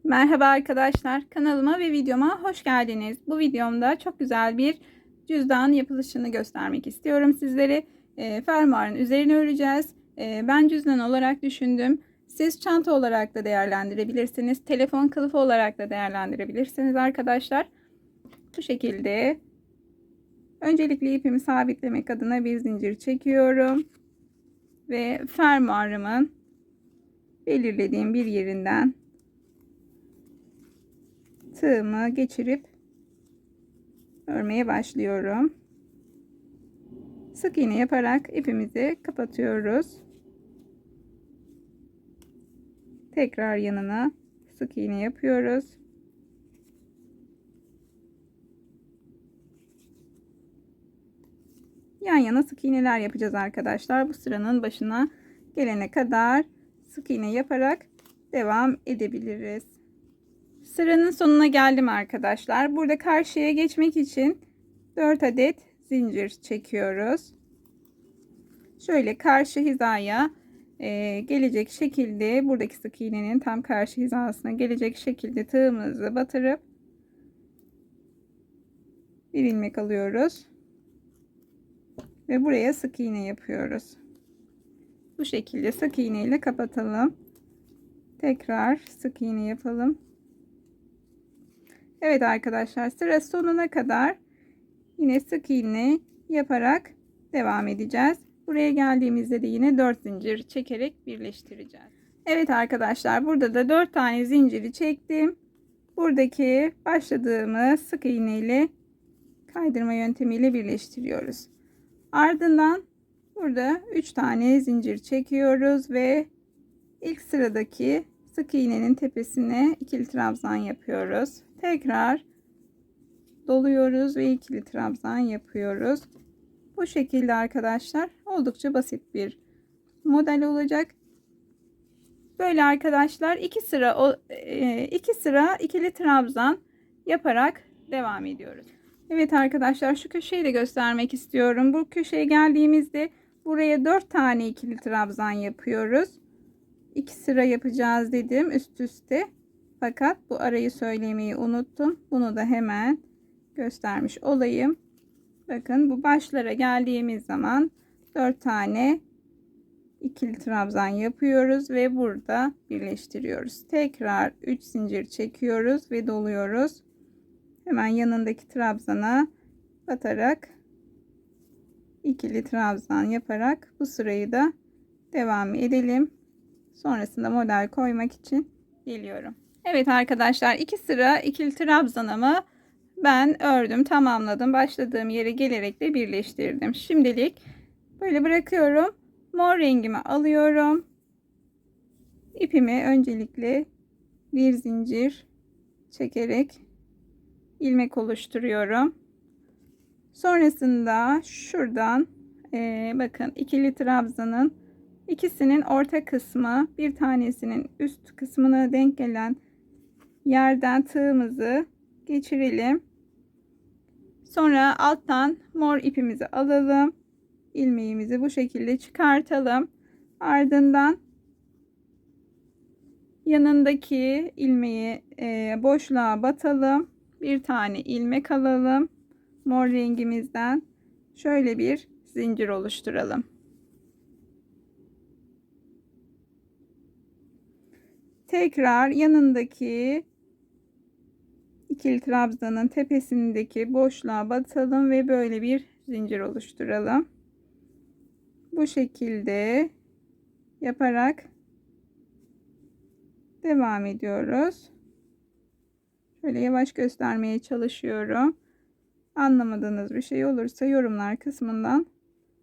Merhaba arkadaşlar, kanalıma ve videoma hoş geldiniz. Bu videomda çok güzel bir cüzdan yapılışını göstermek istiyorum sizlere. Fermuarın üzerine öreceğiz. Ben cüzdan olarak düşündüm. Siz çanta olarak da değerlendirebilirsiniz. Telefon kılıfı olarak da değerlendirebilirsiniz arkadaşlar. Bu şekilde öncelikle ipimi sabitlemek adına bir zincir çekiyorum. Ve fermuarımın belirlediğim bir yerinden tığımı geçirip örmeye başlıyorum. Sık iğne yaparak ipimizi kapatıyoruz. Tekrar yanına sık iğne yapıyoruz. Yan yana sık iğneler yapacağız arkadaşlar. Bu sıranın başına gelene kadar sık iğne yaparak devam edebiliriz. Sıranın sonuna geldim arkadaşlar. Burada karşıya geçmek için 4 adet zincir çekiyoruz. Şöyle karşı hizaya gelecek şekilde, buradaki sık iğnenin tam karşı hizasına gelecek şekilde tığımızı batırıp bir ilmek alıyoruz ve buraya sık iğne yapıyoruz. Bu şekilde sık iğne ile kapatalım. Tekrar sık iğne yapalım. Evet arkadaşlar, sıra sonuna kadar yine sık iğne yaparak devam edeceğiz. Buraya geldiğimizde de yine 4 zincir çekerek birleştireceğiz. Evet arkadaşlar, burada da 4 tane zinciri çektim. Buradaki başladığımız sık iğne ile kaydırma yöntemiyle birleştiriyoruz. Ardından burada 3 tane zincir çekiyoruz ve ilk sıradaki sık iğnenin tepesine ikili trabzan yapıyoruz. Tekrar doluyoruz ve ikili trabzan yapıyoruz. Bu şekilde arkadaşlar, oldukça basit bir model olacak. Böyle arkadaşlar iki sıra ikili trabzan yaparak devam ediyoruz. Evet arkadaşlar, şu köşeyi de göstermek istiyorum. Bu köşeye geldiğimizde buraya 4 tane ikili trabzan yapıyoruz. 2 sıra yapacağız dedim üst üste. Fakat bu arayı söylemeyi unuttum. Bunu da hemen göstermiş olayım. Bakın, bu başlara geldiğimiz zaman 4 tane ikili trabzan yapıyoruz ve burada birleştiriyoruz. Tekrar 3 zincir çekiyoruz ve doluyoruz. Hemen yanındaki trabzana batarak ikili trabzan yaparak bu sırayı da devam edelim. Sonrasında model koymak için geliyorum. Evet arkadaşlar, 2 sıra ikili trabzanımı ben ördüm, tamamladım. Başladığım yere gelerek de birleştirdim. Şimdilik böyle bırakıyorum. Mor rengimi alıyorum. İpimi öncelikle bir zincir çekerek ilmek oluşturuyorum. Sonrasında şuradan bakın, ikili trabzanın ikisinin orta kısmı, bir tanesinin üst kısmına denk gelen yerden tığımızı geçirelim. Sonra alttan mor ipimizi alalım. İlmeğimizi bu şekilde çıkartalım. Ardından yanındaki ilmeği boşluğa batalım. Bir tane ilmek alalım. Mor rengimizden şöyle bir zincir oluşturalım. Tekrar yanındaki ikili trabzanın tepesindeki boşluğa batalım ve böyle bir zincir oluşturalım. Bu şekilde yaparak devam ediyoruz. Şöyle yavaş göstermeye çalışıyorum. Anlamadığınız bir şey olursa yorumlar kısmından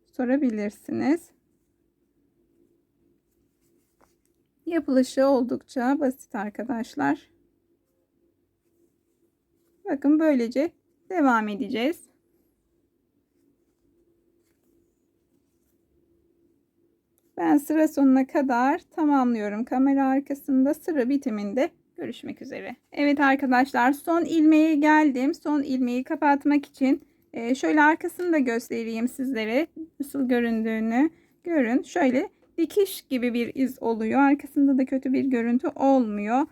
sorabilirsiniz. Yapılışı oldukça basit arkadaşlar. Bakın, böylece devam edeceğiz. Ben sıra sonuna kadar tamamlıyorum. Kamera arkasında sıra bitiminde görüşmek üzere. Evet arkadaşlar, son ilmeğe geldim. Son ilmeği kapatmak için şöyle arkasını da göstereyim sizlere. Nasıl göründüğünü görün. Şöyle dikiş gibi bir iz oluyor. Arkasında da kötü bir görüntü olmuyor.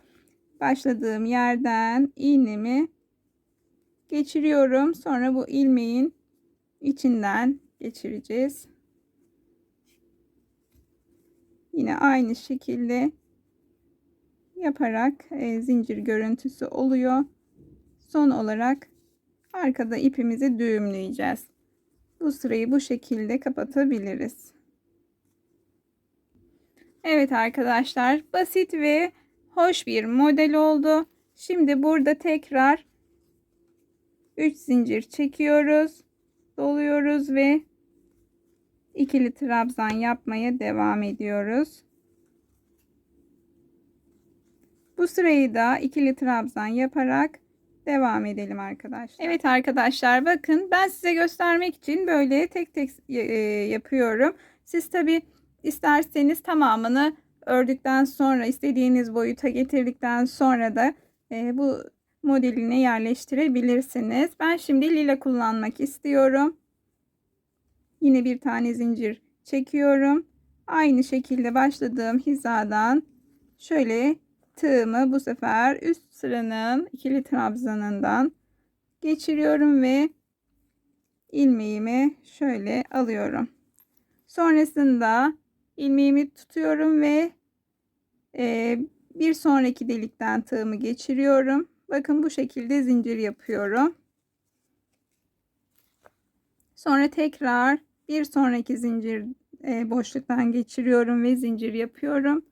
başladığım yerden iğnemi geçiriyorum. Sonra bu ilmeğin içinden geçireceğiz. Yine aynı şekilde yaparak zincir görüntüsü oluyor. Son olarak arkada ipimizi düğümleyeceğiz. Bu sırayı bu şekilde kapatabiliriz. Evet arkadaşlar, basit ve hoş bir model oldu. Şimdi burada tekrar 3 zincir çekiyoruz, doluyoruz ve ikili trabzan yapmaya devam ediyoruz. Bu sırayı da ikili trabzan yaparak devam edelim arkadaşlar. Evet arkadaşlar, bakın ben size göstermek için böyle tek tek yapıyorum. Siz tabi isterseniz tamamını ördükten sonra, istediğiniz boyuta getirdikten sonra da bu modeline yerleştirebilirsiniz. Ben şimdi lila kullanmak istiyorum. Yine bir tane zincir çekiyorum. Aynı şekilde başladığım hizadan şöyle tığımı bu sefer üst sıranın ikili trabzanından geçiriyorum ve ilmeğimi şöyle alıyorum. Sonrasında ilmeğimi tutuyorum ve bir sonraki delikten tığımı geçiriyorum. Bakın bu şekilde zincir yapıyorum. Sonra tekrar bir sonraki zincir boşluktan geçiriyorum ve zincir yapıyorum.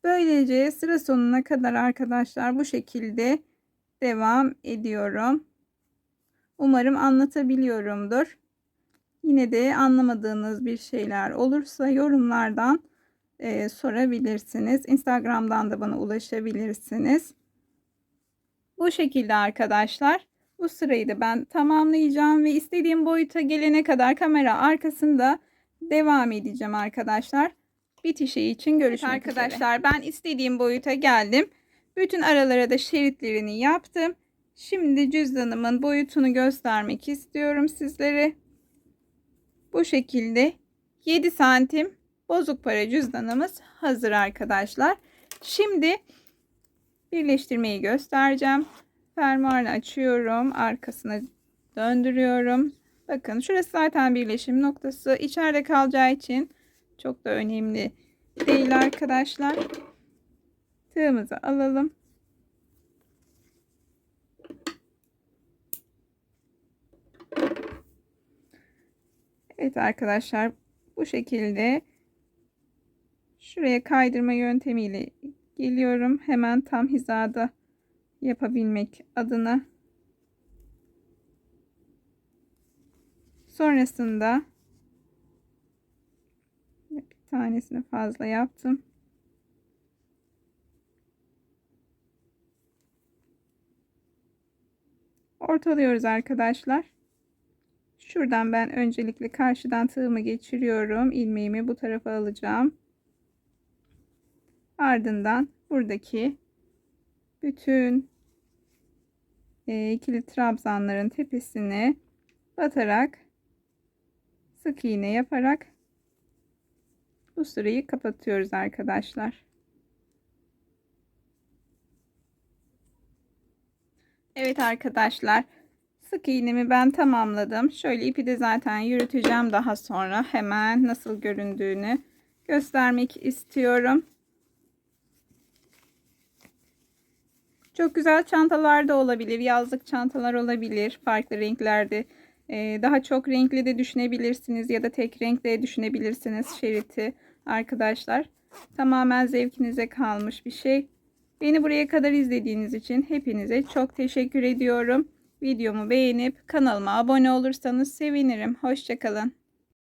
Böylece sıra sonuna kadar arkadaşlar bu şekilde devam ediyorum. Umarım anlatabiliyorumdur. Yine de anlamadığınız bir şeyler olursa yorumlardan sorabilirsiniz. Instagram'dan da bana ulaşabilirsiniz. Bu şekilde arkadaşlar. Bu sırayı da ben tamamlayacağım ve istediğim boyuta gelene kadar kamera arkasında devam edeceğim arkadaşlar. Bitişi için görüşmek arkadaşlar üzere. Ben istediğim boyuta geldim. Bütün aralara da şeritlerini yaptım. Şimdi cüzdanımın boyutunu göstermek istiyorum sizlere. Bu şekilde 7 santim bozuk para cüzdanımız hazır arkadaşlar. Şimdi birleştirmeyi göstereceğim. Fermuarını açıyorum. Arkasına döndürüyorum. Bakın şurası zaten birleşim noktası. İçeride kalacağı için çok da önemli değil arkadaşlar. Tığımızı alalım. Evet arkadaşlar, bu şekilde şuraya kaydırma yöntemiyle geliyorum. Hemen tam hizada yapabilmek adına. Sonrasında bir tanesini fazla yaptım. Ortalıyoruz arkadaşlar. Şuradan ben öncelikle karşıdan tığımı geçiriyorum. İlmeğimi bu tarafa alacağım. Ardından buradaki bütün ikili trabzanların tepesine batarak sık iğne yaparak bu sırayı kapatıyoruz arkadaşlar. Evet arkadaşlar, sık iğnemi ben tamamladım. Şöyle ipi de zaten yürüteceğim daha sonra. Hemen nasıl göründüğünü göstermek istiyorum. Çok güzel çantalar da olabilir. Yazlık çantalar olabilir. Farklı renklerde. Daha çok renkli de düşünebilirsiniz. Ya da tek renk de düşünebilirsiniz şeriti arkadaşlar. Tamamen zevkinize kalmış bir şey. Beni buraya kadar izlediğiniz için hepinize çok teşekkür ediyorum. Videomu beğenip kanalıma abone olursanız sevinirim. Hoşça kalın.